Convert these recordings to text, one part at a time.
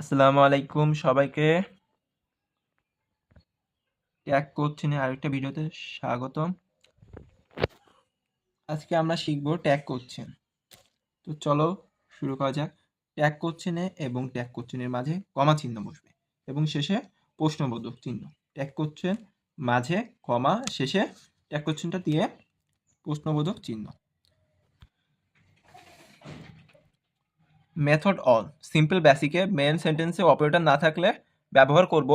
আসসালামু আলাইকুম সবাইকে। ট্যাগ কোশ্চেনের আরেকটা ভিডিওতে স্বাগতম। আজকে আমরা শিখব ট্যাগ কোশ্চেন। তো চলো শুরু করা যাক। ট্যাগ কোশ্চেনে এবং ট্যাগ কোশ্চেনের মাঝে কমা চিহ্ন বসবে এবং শেষে প্রশ্নবোধক চিহ্ন। ট্যাগ কোশ্চেন মাঝে কমা, শেষে ট্যাগ কোশ্চেনটা দিয়ে প্রশ্নবোধক চিহ্ন। মেথড অন সিম্পল বেসিকে মেন সেন্টেন্সে অপারেটর না থাকলে ব্যবহার করব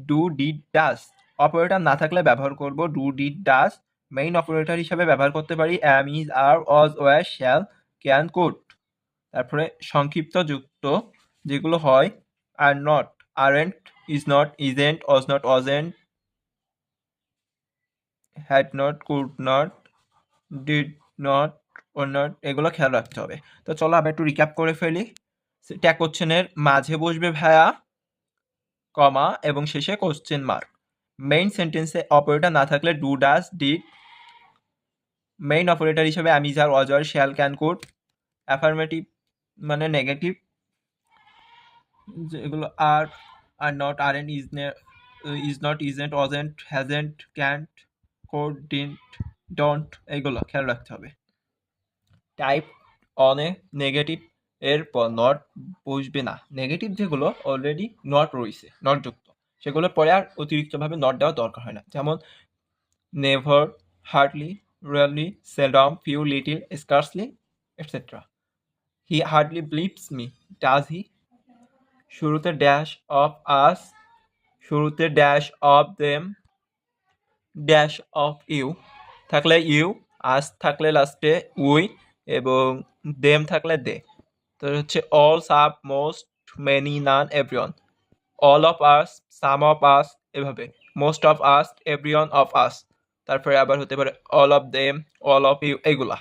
ডু ডিড ডাজ। অপারেটর না থাকলে ব্যবহার করব do did does. Main operator হিসাবে ব্যবহার করতে পারি am, is, are, was, were, shall, can, could. তারপরে সংক্ষিপ্ত যুক্ত যেগুলো হয় are not, aren't, is not, isn't, was not, wasn't, had not, could not, did not, or not, এগুলো খেয়াল রাখতে হবে। তো চলো আবার একটু রিক্যাপ করে ফেলি। ট্যাগ কোশ্চেনের মাঝে বসবে ভায়া, কমা এবং শেষে কোশ্চেন মার্ক। মেইন সেন্টেন্সে অপারেটর না থাকলে do, does, did. Main operator হিসেবে আমি, যার, was, are, shall, can, could. Affirmative মানে নেগেটিভ যেগুলো are, are not, aren't, is not, isn't, wasn't, hasn't, can't, could, didn't, don't, এইগুলো খেয়াল রাখতে হবে। টাইপ অনে নেগেটিভ এর পর নট বসবে না। নেগেটিভ যেগুলো অলরেডি নট রয়েছে, নট যুক্ত, সেগুলোর পরে আর অতিরিক্তভাবে নট দেওয়ার দরকার হয় না। যেমন never, hardly, rarely, seldom, few, little, scarcely, etcetera. He hardly believes me, does he. শুরুতে ড্যাশ অফ আস, শুরুতে dash of them, dash of you থাকলে ইউ, আস থাকলে লাস্টে উই এবং দেম থাকলে দে। তো হচ্ছে all, some, most, many, none, everyone. All of us, some of us, এভাবে most of us, everyone of us. তারপরে আবার হতে পারে all of them, all of you, এগুলা।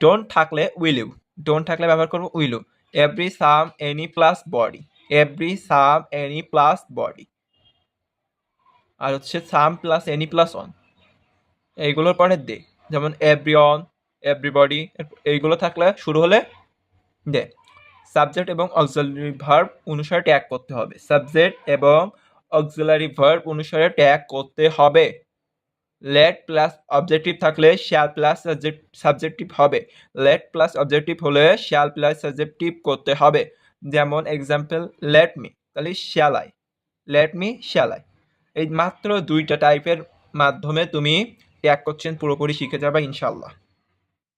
ডোন্ট থাকলে উইল ইউ, ডোন্ট থাকলে ব্যবহার করবো will you. Every, some, any plus body, every, some, any plus body. আর হচ্ছে some plus any plus one, এইগুলোর পরে দে। যেমন এভরিওয়ান, এভরিবডি, এইগুলো থাকলে শুরু হলে দে। সাবজেক্ট এবং অক্সিলারি ভার্ব অনুসারে ট্যাগ করতে হবে। সাবজেক্ট এবং অক্সিলারি ভার্ব অনুসারে ট্যাগ করতে হবে। লেট প্লাস অবজেক্টিভ থাকলে শ্যাল প্লাস সাবজেক্টিভ হবে। লেট প্লাস অবজেক্টিভ হলে শ্যাল প্লাস সাবজেক্টিভ করতে হবে। যেমন এক্সাম্পল, লেট মি, তাহলে shall I, let me, shall I. এই মাত্র দুইটা টাইপের মাধ্যমে তুমি ট্যাগ কোশ্চেন পুরোপুরি শিখে যাবে ইনশাল্লাহ।